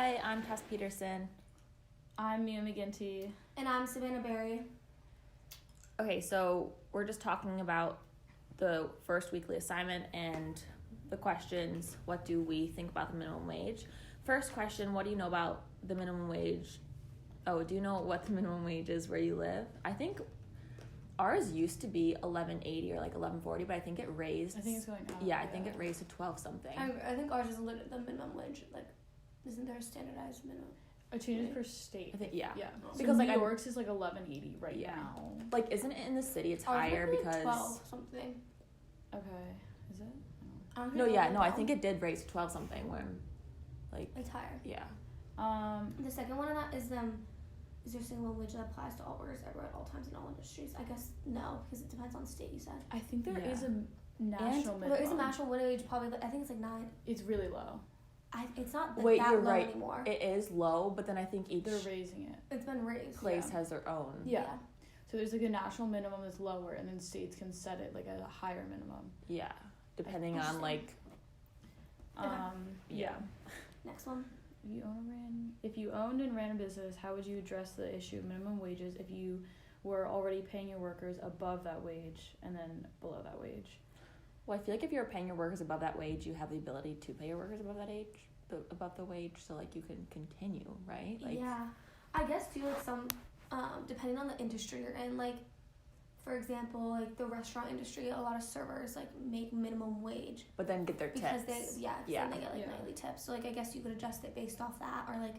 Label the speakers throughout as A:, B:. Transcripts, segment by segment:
A: Hi, I'm Tess Peterson.
B: I'm Mia McGinty.
C: And I'm Savannah Berry.
A: Okay, so we're just talking about the first weekly assignment and the questions. What do we think about the minimum wage? First question, what do you know about the minimum wage? Oh, do you know what the minimum wage is where you live? I think ours used to be $11.80 or like $11.40, but I think it raised.
B: I think it's going up.
A: Yeah, I think it raised to 12 something.
C: I think ours is literally the minimum wage. Like, isn't there a standardized minimum?
B: It changes per state.
A: I think yeah.
B: So
A: because
B: New
A: like
B: York's is like $11.80 right now.
A: Like, isn't it in the city? It's
C: Ours
A: higher
C: might be
A: because
C: 12 something.
B: Okay, is it?
A: I think it did raise to 12 something when, like,
C: it's higher.
A: Yeah.
C: The second one of that is is there a single wage that applies to all workers everywhere at all times in all industries? I guess no, because it depends on state. You said.
B: I think there is
A: Yeah.
B: a national minimum.
C: There is a national wage. Probably, I think it's like 9.
B: It's really low.
C: It's not
A: Wait,
C: that
A: you're
C: low
A: right.
C: anymore.
A: It is low, but then I think each
B: They're raising it.
C: It's been raised.
A: place
B: Yeah.
A: has their own.
B: Yeah. So there's like a national minimum that's lower, and then states can set it like at a higher minimum.
A: Yeah, depending on like.
B: Yeah.
C: Next one.
B: If you owned and ran a business, how would you address the issue of minimum wages if you were already paying your workers above that wage and then below that wage?
A: Well, I feel like if you're paying your workers above that wage, you have the ability to pay your workers above above the wage, so like you can continue, right? Like,
C: yeah, I guess too. Like some, depending on the industry you're in, like, for example, like the restaurant industry, a lot of servers like make minimum wage.
A: But then get their
C: because
A: tips.
C: Then they get like nightly tips. So like I guess you could adjust it based off that, or like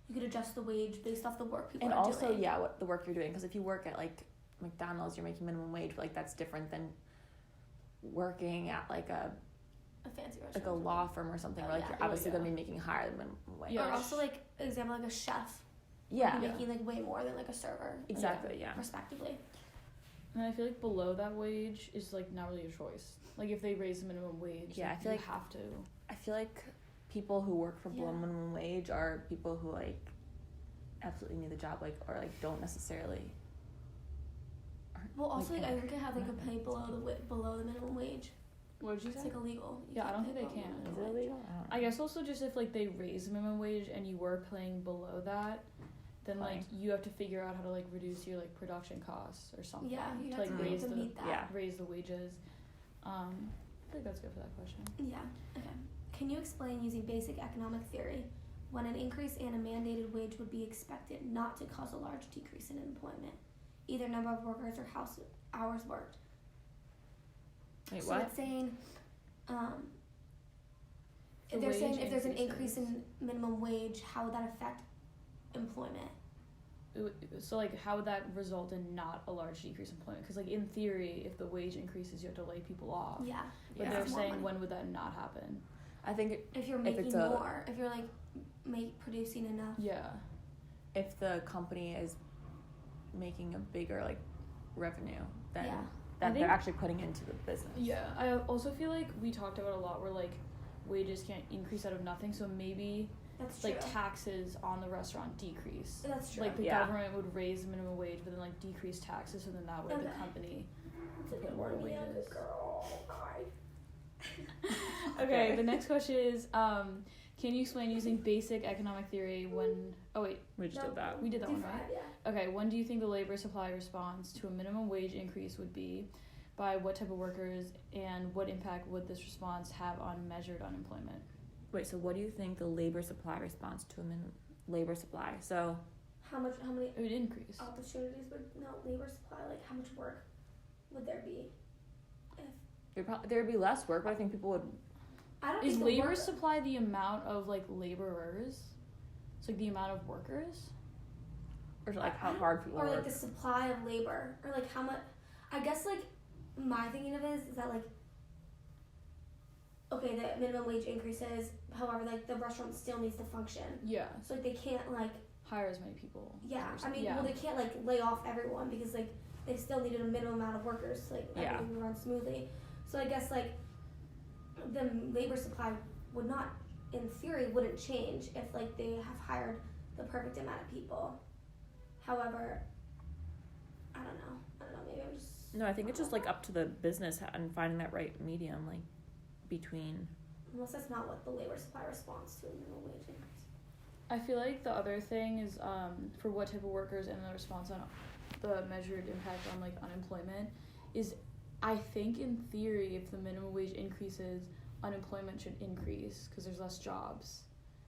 C: you could adjust the wage based off the work people
A: And
C: are
A: also,
C: doing.
A: what the work you're doing, because if you work at like McDonald's, you're making minimum wage, but like that's different than working at like a
C: fancy restaurant,
A: like a law firm or something, where like you're obviously gonna be making higher than minimum wage.
C: Yeah. Or also like example like a chef.
A: Yeah.
C: Making like way more than like a server.
A: Exactly. Yeah.
C: Respectively.
B: And I feel like below that wage is like not really a choice. Like if they raise the minimum wage,
A: Yeah,
B: like,
A: I feel
B: you
A: like
B: have to.
A: I feel like people who work for below minimum wage are people who like absolutely need the job, like, or like don't necessarily.
C: Well, also like I think I have like a pay below the minimum wage.
B: What did you say?
C: It's like illegal.
B: I don't think they can.
A: Is it illegal?
B: I guess also just if like they raise the minimum wage and you were paying below that, then like you have to figure out how to like reduce your like production costs or something.
C: Yeah, you
B: to
C: have
B: like
C: to
B: raise
C: meet that.
B: raise the wages. I think that's good for that question.
C: Yeah. Okay. Can you explain using basic economic theory when an increase in a mandated wage would be expected not to cause a large decrease in employment, either number of workers or hours worked?
A: Wait,
C: so
A: what?
C: it's saying, if they're saying if there's an increase in minimum wage, how would that affect employment?
B: So like how would that result in not a large decrease in employment? Because like in theory, if the wage increases, you have to lay people off.
C: Yeah.
B: But they're saying when would that not happen?
A: I think
C: if you're making more, if you're like producing enough.
B: Yeah.
A: If the company is making a bigger like revenue than that they're actually putting into the business.
B: Yeah. I also feel like we talked about a lot where like wages can't increase out of nothing, so maybe
C: that's
B: like taxes on the restaurant decrease.
C: That's true.
B: Like the government would raise the minimum wage, but then like decrease taxes, so then that way the company would put more wages. Okay, the next question is, can you explain using basic economic theory when... Oh, wait.
A: We just did that.
B: We did that one, right?
C: Yeah.
B: Okay, when do you think the labor supply response to a minimum wage increase would be? By what type of workers? And what impact would this response have on measured unemployment?
A: Wait, so what do you think the labor supply response to a labor supply? So...
C: How many...
B: It would increase.
C: Opportunities would... No, labor supply, like how much work would there be?
A: There would be less work, but I think people would...
B: Is labor supply the amount of like laborers? It's like the amount of workers?
A: Or like how hard people work?
C: Or like the supply of labor. Or like how much... I guess like my thinking of it is that like... Okay, the minimum wage increases. However, like the restaurant still needs to function.
B: Yeah.
C: So like they can't like...
B: Hire as many people.
C: Yeah, I mean, well, they can't like lay off everyone because like they still needed a minimum amount of workers to like everything run smoothly. So I guess like the labor supply would not, in theory, wouldn't change if like they have hired the perfect amount of people. However, I don't know. Maybe I'm just...
A: No, I think it's just like up to the business and finding that right medium, like between...
C: Unless that's not what the labor supply response to a minimum wage increase.
B: I feel like the other thing is for what type of workers and the response on the measured impact on like unemployment is, I think in theory if the minimum wage increases, unemployment should increase because there's less jobs.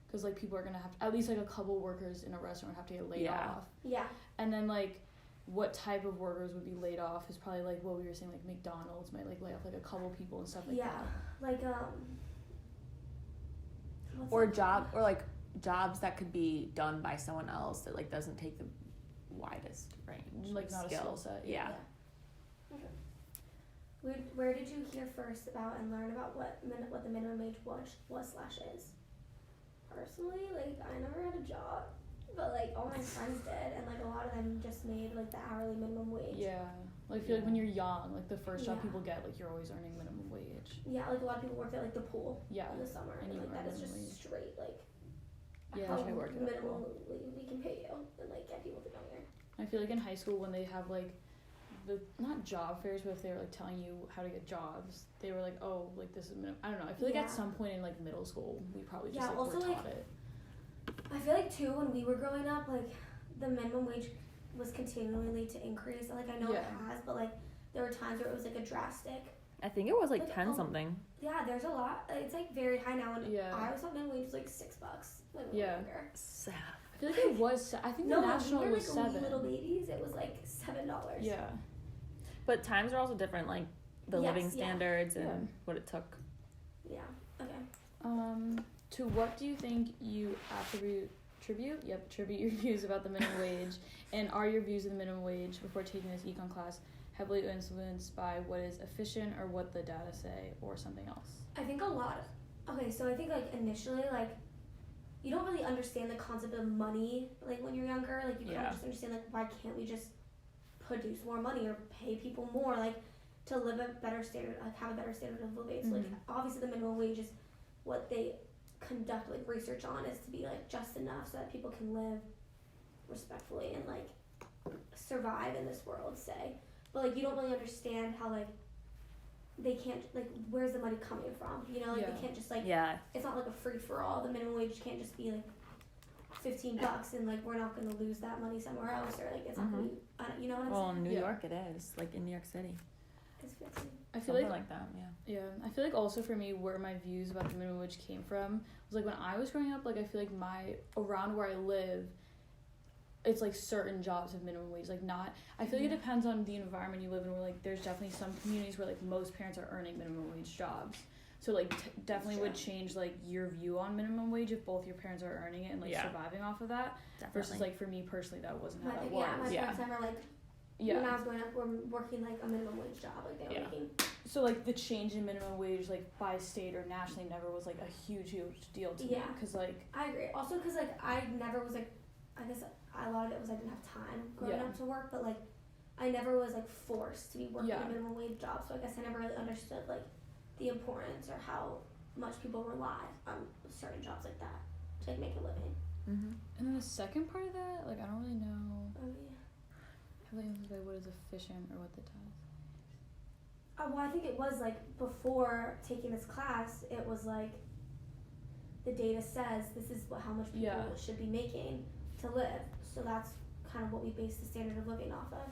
B: Because like people are gonna have to, at least like a couple workers in a restaurant have to get laid off.
C: Yeah.
B: And then like what type of workers would be laid off is probably like what we were saying, like McDonald's might like lay off like a couple people and stuff like that.
C: Like
A: or jobs that could be done by someone else that like doesn't take the widest range,
B: like not
A: skill.
B: a skill set.
A: Yeah.
C: Okay. Where did you hear first about and learn about what the minimum wage was/is? Personally, like I never had a job, but like all my friends did, and like a lot of them just made like the hourly minimum wage.
B: Yeah, like I feel like when you're young, like the first job
C: Yeah.
B: people get, like you're always earning minimum wage.
C: Yeah, like a lot of people worked at like the pool.
B: Yeah.
C: In the summer,
B: And
C: and
B: you
C: like
B: earn
C: that is just
B: minimum wage.
C: straight like.
B: Yeah,
C: how
B: I work at that pool.
C: minimally we can pay you and like get people to come here.
B: I feel like in high school when they have like the not job fairs, but if they were like telling you how to get jobs, they were like, oh, like this is minimum. I don't know. I feel like at some point in like middle school, we probably just like
C: also,
B: were taught
C: like,
B: it.
C: I feel like too when we were growing up, like the minimum wage was continually to increase. Like I know it has, but like there were times where it was like a drastic.
A: I think it was like 10 something.
C: Yeah, there's a lot. It's like very high now, and
B: Yeah.
C: I always thought minimum wage was like $6 when we were younger.
A: Sad.
B: I feel like it was. I think the national
C: when we were
B: was
C: like
B: $7.
C: little babies, it was like $7.
B: Yeah.
A: But times are also different, like the living standards and what it took.
C: Yeah. Okay.
B: To what do you think you attribute your views about the minimum wage, and are your views of the minimum wage before taking this econ class heavily influenced by what is efficient or what the data say or something else?
C: I think a lot. Okay, so I think like initially like you don't really understand the concept of money like when you're younger. Like you kind of just understand like why can't we just produce more money or pay people more like to live a better standard, like have a better standard of living. So like obviously the minimum wage is what they conduct like research on is to be like just enough so that people can live respectfully and like survive in this world, say. But like you don't really understand how like they can't like where's the money coming from, you know, like they can't just like it's not like a free for all. The minimum wage can't just be like $15 and like we're not going to lose that money somewhere else, or like it's not going to, you know what I'm saying?
A: Well, in New York it is, like in New York City.
C: It's 15.
B: I feel
A: Something like that,
B: yeah. I feel like also for me where my views about the minimum wage came from was like when I was growing up, like I feel like around where I live, it's like certain jobs have minimum wage, like not, I feel like it depends on the environment you live in, where like there's definitely some communities where like most parents are earning minimum wage jobs, so like definitely would change like your view on minimum wage if both your parents are earning it and like surviving off of that. Definitely. Versus like for me personally that wasn't how that was.
C: My parents never like when I was growing up were working like a minimum wage job, like they were making.
B: So like the change in minimum wage like by state or nationally never was like a huge deal to me, because like
C: I agree also because like I never was like, I guess a lot of it was I didn't have time growing up to work, but like I never was like forced to be working a minimum wage job, so I guess I never really understood like the importance or how much people rely on certain jobs like that to like make a living.
B: And then the second part of that, like I don't really know.
C: Oh yeah.
B: Heavily influenced by what is efficient or what the task.
C: Well, I think it was like before taking this class, it was like the data says this is how much people should be making to live. So that's kind of what we base the standard of living off of.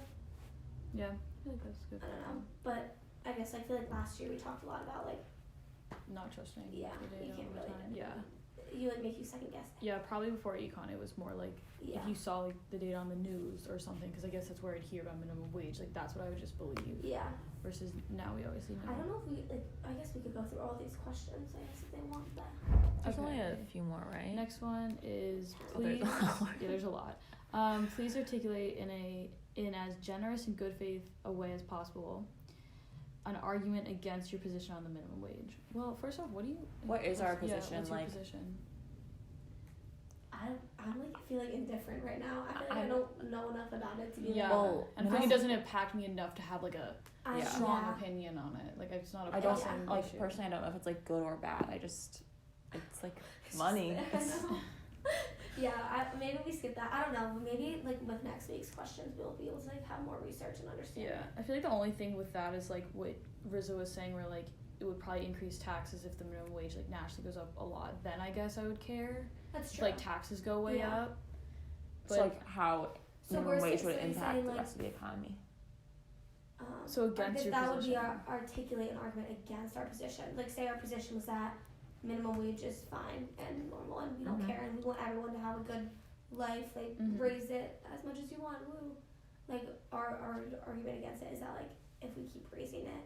B: Yeah, I feel like that's good.
C: I don't know, but I guess I feel like last year we talked a lot about like
B: not trusting.
C: The data you can't really.
B: Time.
C: You like make you second guess.
B: Yeah, probably before econ it was more like if you saw like the data on the news or something, because I guess that's where I'd hear about minimum wage. Like that's what I would just believe. Yeah. Versus now we obviously know.
C: I don't know if we like. I guess we could go through all these questions. I guess if they want that.
A: There's only a few more, right?
B: Next one is please. There's a lot. Please articulate in as generous and good faith a way as possible an argument against your position on the minimum wage. Well, first off, what is our position?
C: What's your position? I'm like feel like indifferent right now. I feel like I don't know enough about it to be
B: and I think it doesn't impact me enough to have like a strong opinion on it. Like it's not a pressing issue.
A: Personally, I don't know if it's like good or bad. It's like money.
C: Maybe we skip that. I don't know. Maybe like with next week's questions, we'll be able to like have more research and understand.
B: Yeah, I feel like the only thing with that is like what Rizzo was saying, where like it would probably increase taxes if the minimum wage like nationally goes up a lot. Then I guess I would care.
C: That's
B: if,
C: true.
B: like, taxes go way
C: Yeah.
B: up.
A: So like how minimum wage would
C: you're
A: impact
C: saying,
A: the
C: like,
A: rest of the economy.
B: So against your
C: that
B: position.
C: would be our articulate an argument against our position. Like, say our position was that minimum wage is fine and normal, and we don't
A: Mhm.
C: care, and we want everyone to have a good life. Like,
B: Mhm.
C: raise it as much as you want. Woo. Like, our argument against it is that, like, if we keep raising it,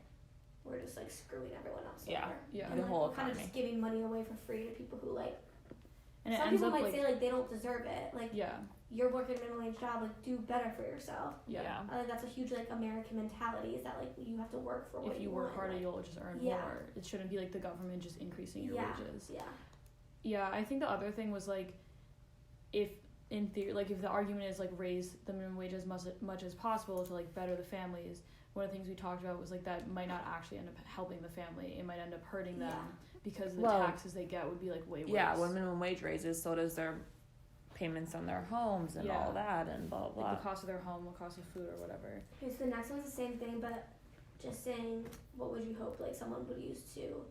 C: we're just like screwing everyone else
A: Yeah.
C: over.
B: Yeah.
C: And
A: The
C: like,
A: whole
C: we're kind of
A: economy.
C: just giving money away for free to people who, like,
B: And it
C: some
B: ends
C: people
B: up
C: might
B: like
C: say like they don't deserve it. Like,
B: yeah.
C: you're working a minimum wage job, like, do better for yourself.
B: Yeah.
C: I think that's a huge like American mentality, is that like you have to work for what
B: If you work
C: want,
B: harder,
C: like,
B: you'll just earn
C: Yeah.
B: more. It shouldn't be like the government just increasing your
C: Yeah.
B: wages.
C: Yeah.
B: Yeah, I think the other thing was like, if in theory, like if the argument is like raise the minimum wage as much as possible to like better the families. One of the things we talked about was like that might not actually end up helping the family. It might end up hurting them because the
A: Well,
B: taxes they get would be like way worse.
A: Yeah, when minimum wage raises, so does their payments on their homes and all that and blah blah.
B: Like the cost of their home, the cost of food or whatever.
C: Okay, so the next one's the same thing, but just saying, what would you hope like someone would use to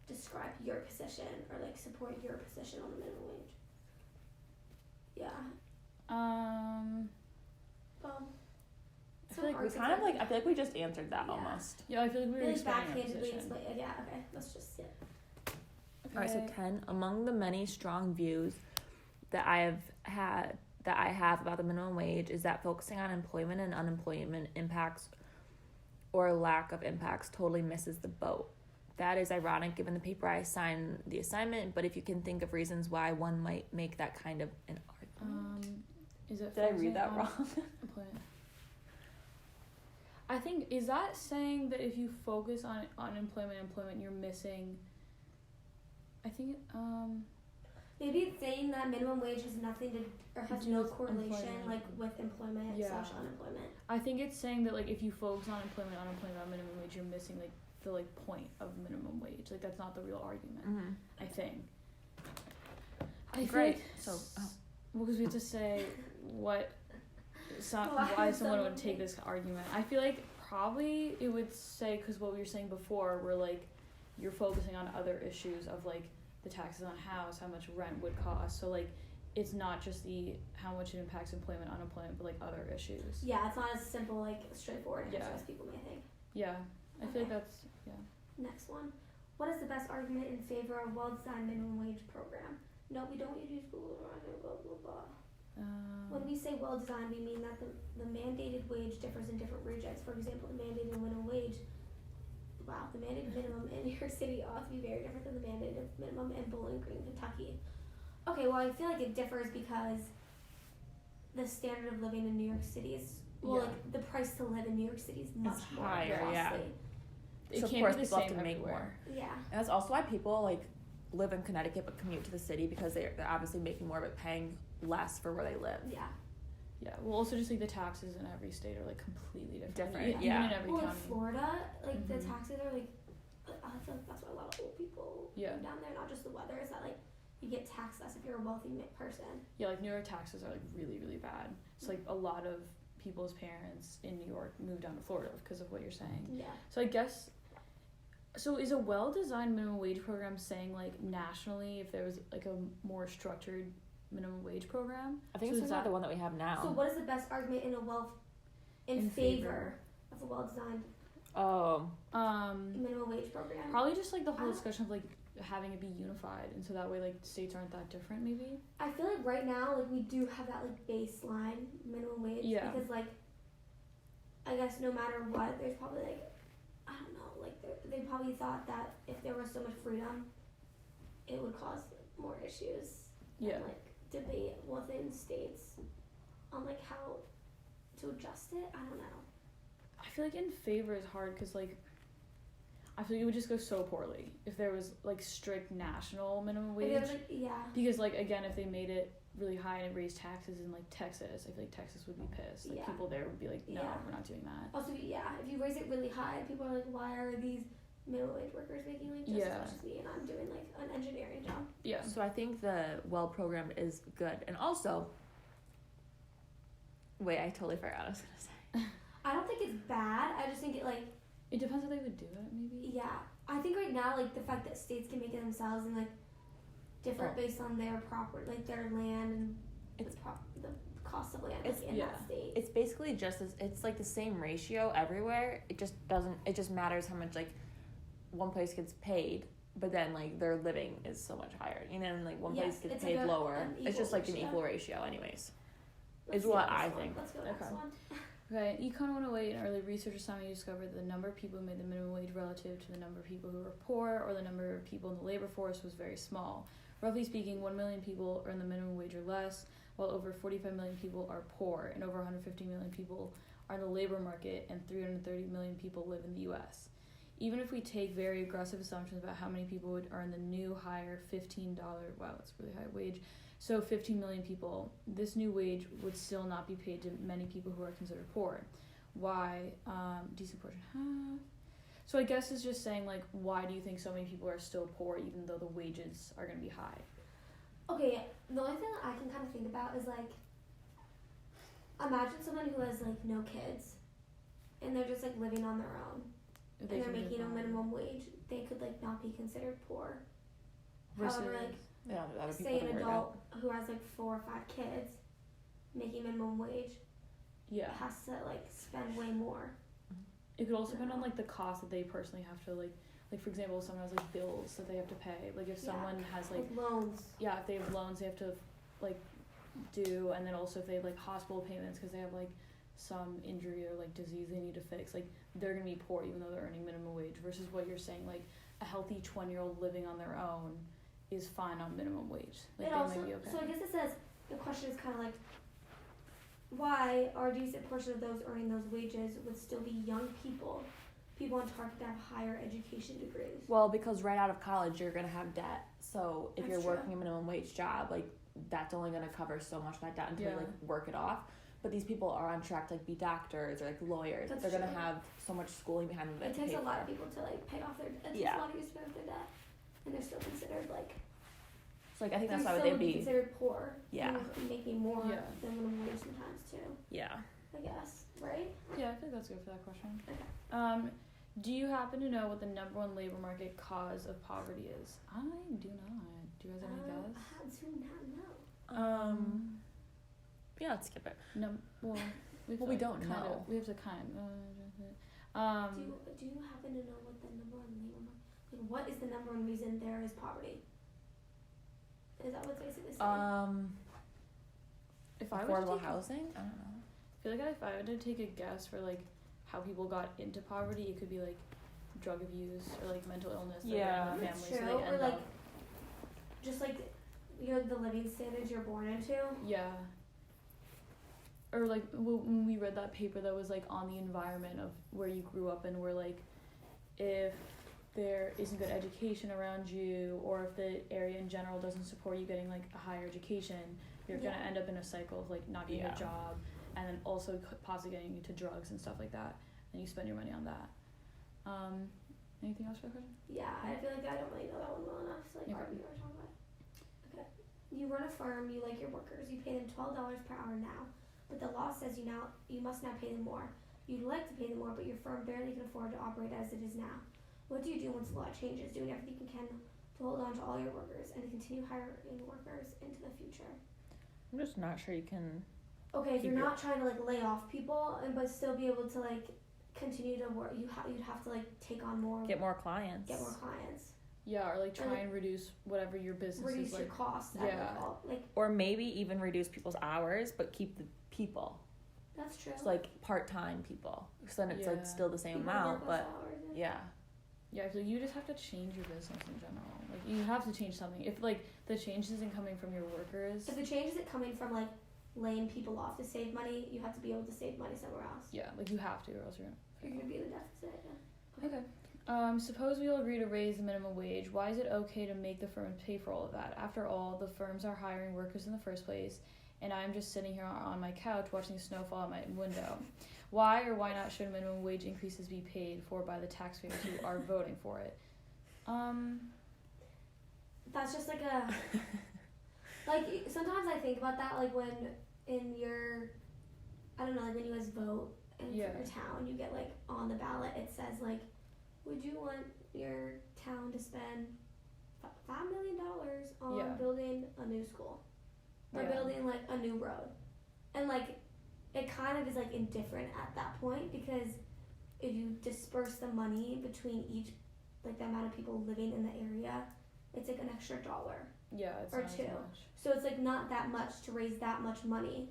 C: describe your position or like support your position on the minimum wage? Yeah. Well,
B: I feel like
A: We kind of like, I feel like we just answered that
C: Yeah.
A: almost.
B: yeah, I feel like we were
C: really
B: explaining our
C: backhandedly
B: position.
C: explain. Yeah. Okay. Let's just sit.
A: Alright, so 10. Among the many strong views that I have about the minimum wage is that focusing on employment and unemployment impacts or lack of impacts totally misses the boat. That is ironic given the paper I signed the assignment, but if you can think of reasons why one might make that kind of an argument.
B: Is it?
A: Did I read
B: focusing
A: that
B: on
A: wrong?
B: employment? I think, is that saying that if you focus on employment, you're missing? I think
C: Maybe it's saying that minimum wage has nothing to or has
B: Do
C: no
B: with
C: correlation
B: employment.
C: like with employment
B: Yeah.
C: slash unemployment.
B: I think it's saying that like if you focus on employment, on minimum wage, you're missing like the like point of minimum wage. Like that's not the real argument.
A: Mm-hmm.
B: I think. I feel
A: Great.
B: like
A: So,
B: well, because we have to say why
C: Why
B: someone would
C: someone
B: take this argument. I feel like probably it would say, because what we were saying before, we're like you're focusing on other issues of like the taxes on house, how much rent would cost. So like it's not just the how much it impacts employment, unemployment, but like other issues.
C: Yeah, it's not as simple like straightforward answer
B: Yeah.
C: as people may think.
B: Yeah, I feel like
C: Okay.
B: that's
C: Next one. What is the best argument in favor of well-designed minimum wage program? No, we don't use Google blah blah blah blah. When we say well-designed, we mean that the mandated wage differs in different regions. For example, the mandated minimum wage. Wow, the mandated minimum in New York City ought to be very different than the mandated minimum in Bowling Green, Kentucky. Okay, well, I feel like it differs because the standard of living in New York City is like the price to live in New York City is much more
A: higher,
C: costly.
A: yeah.
B: it
A: So of
B: can't
A: course
B: be the
A: people have
B: same
A: to make
B: everywhere.
C: Yeah.
A: And that's also why people like live in Connecticut but commute to the city because they're obviously making more but paying less for where they live.
C: Yeah.
B: Yeah, well, also just like the taxes in every state are like completely different.
A: Different,
B: Even
A: yeah.
B: in every
C: Well, in
B: county.
C: Florida, like the
B: Mhm.
C: taxes are like, I feel like that's why a lot of old people
B: Yeah.
C: live down there. Not just the weather, is that like you get taxed less if you're a wealthy person.
B: Yeah, like New York taxes are like really, really bad. It's like a lot of people's parents in New York moved down to Florida because of what you're saying.
C: Yeah.
B: So I guess, so is a well-designed minimum wage program saying like nationally if there was like a more structured minimum wage program?
A: I think
B: So
A: it's
B: is
A: not
B: that-
A: the one that we have now.
C: So what is the best argument in
B: In
C: favor
B: favor.
C: of a well-designed
A: Oh,
C: minimum wage program?
B: Probably just like the whole
C: I don't-
B: discussion of like having it be unified, and so that way like states aren't that different. Maybe.
C: I feel like right now, like we do have that like baseline minimum wage.
B: Yeah.
C: Because like, I guess no matter what, there's probably like, I don't know, like they probably thought that if there was so much freedom, it would cause more issues.
B: Yeah.
C: And, like debate within states on like how to adjust it. I don't know.
B: I feel like in favor is hard because like I feel like it would just go so poorly if there was like strict national minimum
C: Like,
B: wage.
C: it was, like, yeah.
B: Because like again, if they made it really high and it raised taxes in like Texas, I feel like Texas would be pissed. Like
C: Yeah.
B: people there would be like, no,
C: Yeah.
B: we're not doing that.
C: Also, yeah, if you raise it really high, people are like, why are these minimum wage workers making like just as
B: Yeah.
C: much as me, and I'm doing like an engineering job?
B: Yeah.
A: so I think the well program is good, and also, wait, I totally forgot what I was gonna say.
C: I don't think it's bad. I just think it like,
B: It depends how they would do it, maybe.
C: yeah. I think right now, like the fact that states can make it themselves and like different based on their property, like their land and the cost of land in that state.
A: It's basically it's like the same ratio everywhere. It just matters how much like one place gets paid, but then like their living is so much higher. You know, and like one place gets paid lower. It's just like an equal ratio anyways. Is what I think.
C: Let's go next one.
B: Okay, Econ 108, an early research assignment discovered the number of people who made the minimum wage relative to the number of people who were poor or the number of people in the labor force was very small. Roughly speaking, 1 million people earn the minimum wage or less, while over 45 million people are poor, and over 150 million people are in the labor market, and 330 million people live in the U.S. Even if we take very aggressive assumptions about how many people would earn the new higher $15, wow, that's a really high wage, so 15 million people, this new wage would still not be paid to many people who are considered poor. Why? Decent portion, half. So I guess it's just saying, like, why do you think so many people are still poor even though the wages are going to be high?
C: Okay, the only thing that I can kind of think about is, like, imagine someone who has, like, no kids, and they're just, like, living on their own, and they're making a minimum wage. They could, like, not be considered poor. However, like, say an adult who has like 4 or 5 kids making minimum wage has to like spend way more.
B: It could also depend on like the cost that they personally have to like for example, if someone has like bills that they have to pay, like if someone has like
C: loans,
B: if they have loans they have to like do, and then also if they have like hospital payments because they have like some injury or like disease they need to fix, like they're gonna be poor even though they're earning minimum wage, versus what you're saying, like a healthy 20-year-old living on their own is fine on minimum wage. Like
C: it also, okay. So I guess it says, the question is kind of like, why are a decent portion of those earning those wages would still be young people on target to have higher education degrees?
A: Well, because right out of college you're going to have debt. So if you're working a minimum wage job, like that's only going to cover so much of that debt until you like work it off. But these people are on track to like be doctors or like lawyers. They're going to have so much schooling behind them.
C: It takes a lot of people to like pay off their debt. It takes a lot of years to pay off their debt. And they're still considered like,
A: so like I think that's why they'd be
C: considered poor.
A: Yeah.
C: Making more than minimum wage sometimes too.
A: Yeah.
C: I guess, right?
B: Yeah, I think that's good for that question. Okay. Do you happen to know what the number one labor market cause of poverty is? I do not. Do you guys have any guess?
C: I do not know.
A: Yeah, let's skip it.
B: No. Well,
A: we don't know.
B: We have to kind of.
C: Do you happen to know what the number one labor market? Like, what is the number one reason there is poverty? Is that what's basically saying?
B: If I
A: affordable housing? I don't know.
B: I feel like if I were to take a guess for like how people got into poverty, it could be like drug abuse or like mental illness.
A: Yeah,
B: in the family,
C: true.
B: So they
C: or
B: end
C: like
B: up,
C: just like the living standards you're born into.
B: Yeah. Or like when we read that paper that was like on the environment of where you grew up and where like if there isn't good education around you, or if the area in general doesn't support you getting like a higher education, you're gonna end up in a cycle of like not getting a job, and then also possibly getting into drugs and stuff like that, and you spend your money on that. Anything else for the question?
C: Yeah, I feel like I don't really know that one well enough. So like, what you were talking about. Okay, you run a firm. You like your workers. You pay them $12 per hour now, but the law says you must now pay them more. You'd like to pay them more, but your firm barely can afford to operate as it is now. What do you do once the law changes? Doing everything you can to hold on to all your workers and to continue hiring workers into the future.
A: I'm just not sure you can.
C: Okay, if you're not trying to like lay off people but still be able to like continue to work, you'd have to like take on more.
A: Get more clients.
B: Yeah, or like try and reduce whatever your business
C: reduce
B: is
C: your
B: like.
C: costs.
B: Yeah.
A: Or maybe even reduce people's hours, but keep the people.
C: That's true.
A: It's like part-time people. So then it's like still the same
C: people
A: amount, but
C: hours,
B: Yeah, I feel like you just have to change your business in general. Like, you have to change something. If, like, the change isn't coming from your workers...
C: If the change isn't coming from, like, laying people off to save money, you have to be able to save money somewhere else.
B: Yeah, like, you have to, or else you're
C: going to be in a deficit,
B: Okay. Suppose we all agree to raise the minimum wage. Why is it okay to make the firm pay for all of that? After all, the firms are hiring workers in the first place, and I'm just sitting here on my couch watching the snow fall out my window. Why or why not should minimum wage increases be paid for by the taxpayers who are voting for it?
C: That's just like a... like, sometimes I think about that, like, when in your... I don't know, like, when you guys vote in your town, you get, like, on the ballot, it says, like, would you want your town to spend $5 million on building a new school or building like a new road, and like it kind of is like indifferent at that point, because if you disperse the money between each, like the amount of people living in the area, it's like an extra $1.
B: Yeah, it's
C: or
B: not
C: $2.
B: as much.
C: So it's like not that much to raise that much money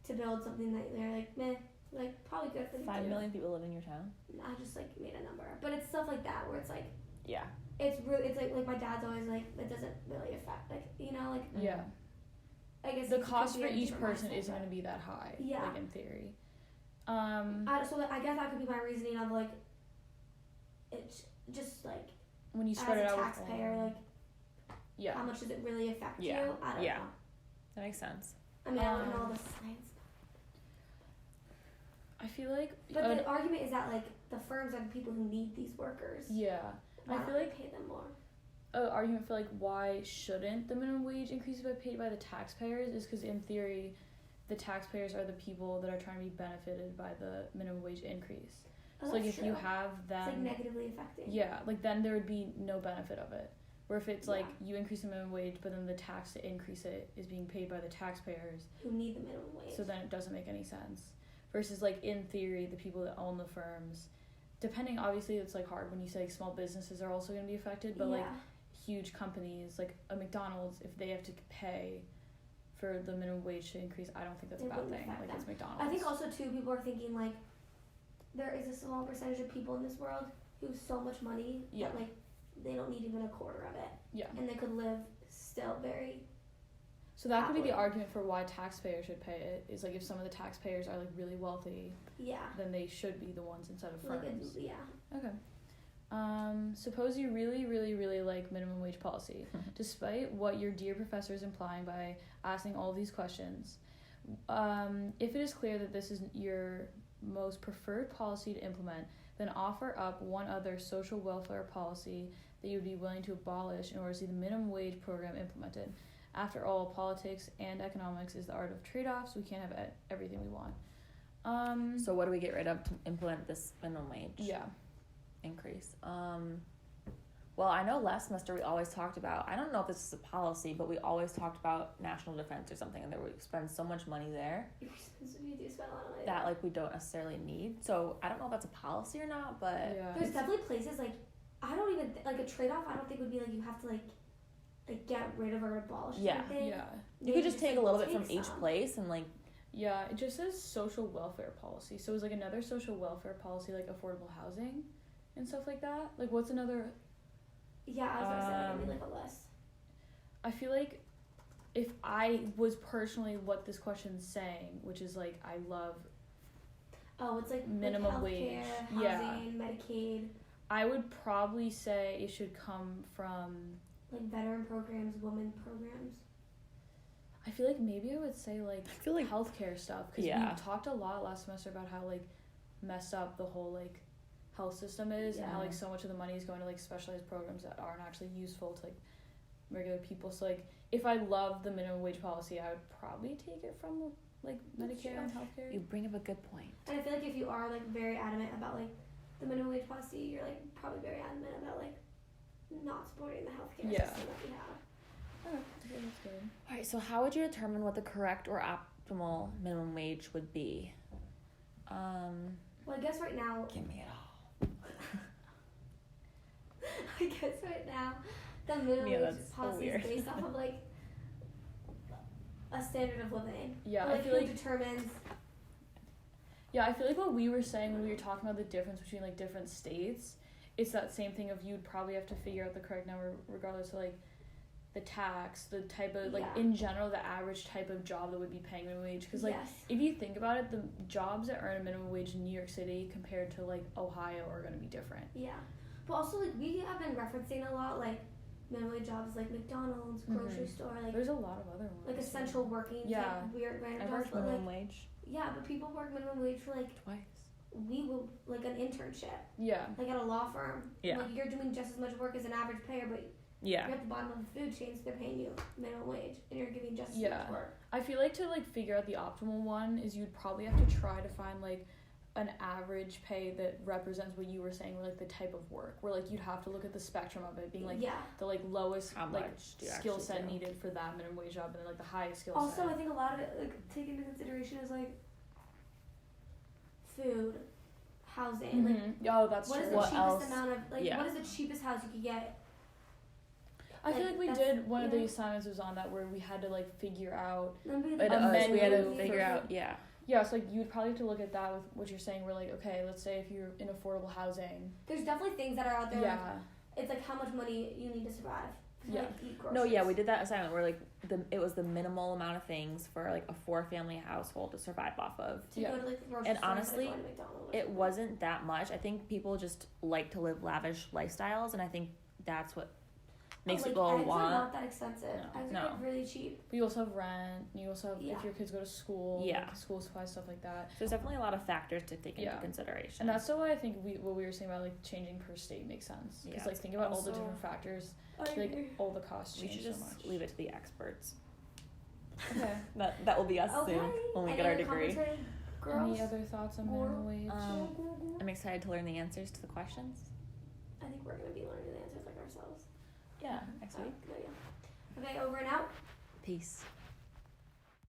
C: to build something that they're like meh, like probably good for the
A: 5 million people live in your town.
C: I just like made a number, but it's stuff like that where it's like
A: Yeah.
C: it's really, it's like my dad's always like, it doesn't really affect, like, you know, like
B: Yeah.
C: I guess
B: The
C: it
B: cost
C: could be
B: for
C: a
B: each
C: different
B: person
C: mindset,
B: isn't
C: but-
B: going to be that high.
C: Yeah.
B: Like in theory.
C: So I guess that could be my reasoning of like, it's just like
B: when you
C: as
B: spread
C: a
B: it out
C: taxpayer, like
B: yeah.
C: how much does it really affect
A: Yeah.
C: you? I don't
A: Yeah.
C: know.
A: That makes sense.
C: I mean, I don't know all the science,
B: I feel like
C: but the argument is that like the firms are the people who need these workers.
B: yeah.
C: Why
B: I
C: don't
B: feel
C: they
B: like
C: pay them more.
B: an argument for like why shouldn't the minimum wage increase be paid by the taxpayers is because in theory the taxpayers are the people that are trying to be benefited by the minimum wage increase.
C: Oh,
B: So like
C: that's
B: if you
C: true.
B: have them
C: It's like negatively affecting.
B: yeah, like then there would be no benefit of it. Where if it's like you increase the minimum wage but then the tax to increase it is being paid by the taxpayers,
C: Who need the minimum wage.
B: so then it doesn't make any sense. Versus like in theory the people that own the firms, depending obviously it's like hard when you say like small businesses are also going to be affected, but like huge companies like a McDonald's, if they have to pay for the minimum wage to increase, I don't think that's a
C: It
B: bad
C: wouldn't
B: thing.
C: affect
B: Like
C: them.
B: it's McDonald's.
C: I think also too people are thinking like there is a small percentage of people in this world who have so much money
B: Yeah.
C: that like they don't need even a quarter of it,
B: yeah.
C: and they could live still very
B: So that could be the
C: happily.
B: argument for why taxpayers should pay it. Is like if some of the taxpayers are like really wealthy, then they should be the ones instead of
C: like
B: firms.
C: yeah.
B: Okay. Suppose you really, really, really like minimum wage policy, despite what your dear professor is implying by asking all these questions. If it is clear that this is your most preferred policy to implement, then offer up one other social welfare policy that you would be willing to abolish in order to see the minimum wage program implemented. After all, politics and economics is the art of trade-offs. We can't have everything we want.
A: So what do we get rid of to implement this minimum wage increase? Well, I know last semester we always talked about, I don't know if this is a policy, but we always talked about national defense or something, and that we spend so much money there
C: You do spend a lot of money.
A: that like we don't necessarily need. So I don't know if that's a policy or not, but
C: There's definitely places like I don't even like a trade-off. I don't think would be like you have to like get rid of or abolish something.
B: Yeah.
A: you could just take a little bit from each
C: some.
A: place and like
B: Yeah, it just says social welfare policy. So it's like another social welfare policy, like affordable housing and stuff like that. Like what's another?
C: Yeah, I was gonna say like, maybe like a list.
B: I feel like if I was personally what this question's saying, which is like I love,
C: Oh, it's like
B: minimum
C: like
B: wage.
C: healthcare,
B: Yeah.
C: housing, Medicaid,
B: I would probably say it should come from.
C: like veteran programs, women programs.
B: I feel like maybe I would say like
A: I feel like
B: healthcare stuff because we talked a lot last semester about how like messed up the whole like health system is and how like so much of the money is going to like specialized programs that aren't actually useful to like regular people. So like if I love the minimum wage policy, I would probably take it from like Medicare and healthcare.
A: you bring up a good point.
C: And I feel like if you are like very adamant about like the minimum wage policy, you're like probably very adamant about like not supporting the healthcare system that we have.
B: Okay, that's good.
A: All right, so how would you determine what the correct or optimal minimum wage would be?
C: Well, I guess right now,
A: Give me it all.
C: I guess right now, the minimum
A: Yeah,
C: wage
A: that's so
C: policy
A: weird.
C: is based off of like a standard of living.
B: Yeah,
C: Or, like
B: I feel
C: who
B: like
C: determines.
B: yeah, I feel like what we were saying when we were talking about the difference between like different states, it's that same thing of you'd probably have to figure out the correct number regardless of like the tax, the type of like in general the average type of job that would be paying minimum wage. Because like if you think about it, the jobs that earn a minimum wage in New York City compared to like Ohio are going to be different.
C: Yeah, but also like we have been referencing a lot like minimum wage jobs like McDonald's, grocery store, like
B: there's a lot of other ones.
C: like essential working type weird random
A: I've
C: jobs.
A: worked
C: But
A: minimum
C: like
A: wage
C: but people work minimum wage for like
A: twice.
C: we will like an internship.
B: Yeah.
C: Like at a law firm.
A: Yeah.
C: Like you're doing just as much work as an average payer, but you're at the bottom of the food chain, so they're paying you minimum wage, and you're giving just as much work.
B: I feel like to like figure out the optimal one is you'd probably have to try to find like an average pay that represents what you were saying, where like the type of work, where like you'd have to look at the spectrum of it, being like the like lowest
A: How
B: like
A: much do you
B: skill
A: actually
B: set
A: do?
B: needed for that minimum wage job, and then like the highest skill
C: Also,
B: set.
C: I think a lot of it, like, take into consideration is like food, housing, like
B: Oh, that's
C: what
B: true.
C: is the
A: What
C: cheapest
A: else?
C: amount of like
A: Yeah.
C: what is the cheapest house you could get?
B: I feel like we
C: that's-
B: did one of
C: you
B: the
C: know?
B: assignments was on that where we had to like figure out.
C: Maybe
A: It
C: the
A: does. We had to
B: menu
A: figure
C: for-
A: out. Yeah.
B: Yeah, so like you'd probably have to look at that with what you're saying. We're like, okay, let's say if you're in affordable housing.
C: There's definitely things that are out there. Like,
B: Yeah.
C: it's like how much money you need to survive. To,
B: Yeah.
C: like, eat groceries.
A: No, yeah, we did that assignment where like it was the minimal amount of things for like a 4-family household to survive off of.
C: To
B: Yeah.
C: go to like the grocery
A: And
C: store
A: honestly,
C: instead of going to McDonald's or
A: It
C: something.
A: wasn't that much. I think people just like to live lavish lifestyles, and I think that's what makes
C: like,
A: people
C: eggs are
A: want.
C: not that expensive.
B: No.
C: Eggs
A: No.
C: are like really cheap.
B: But you also have rent. You also have
C: Yeah.
B: if your kids go to school.
A: Yeah.
B: Like school supplies, stuff like that.
A: There's definitely a lot of factors to take
B: Yeah.
A: into consideration.
B: And that's why I think what we were saying about like changing per state makes sense. Because
A: Yeah.
B: like think about all the
A: Also-
B: different factors.
C: I
B: Like
C: agree.
B: all the costs
A: we
B: change
A: should
B: so
A: just
B: much.
A: leave it to the experts.
B: Okay.
A: That will be us
C: Okay.
A: soon when we
C: Any
A: get our
C: other
A: degree.
C: commentary, girls?
B: Any other thoughts on
C: Or-
B: minimum wage?
A: I'm excited to learn the answers to the questions.
C: I think we're gonna be learning the answers like ourselves.
A: Yeah, next week.
C: Yeah. Okay, over and out.
A: Peace.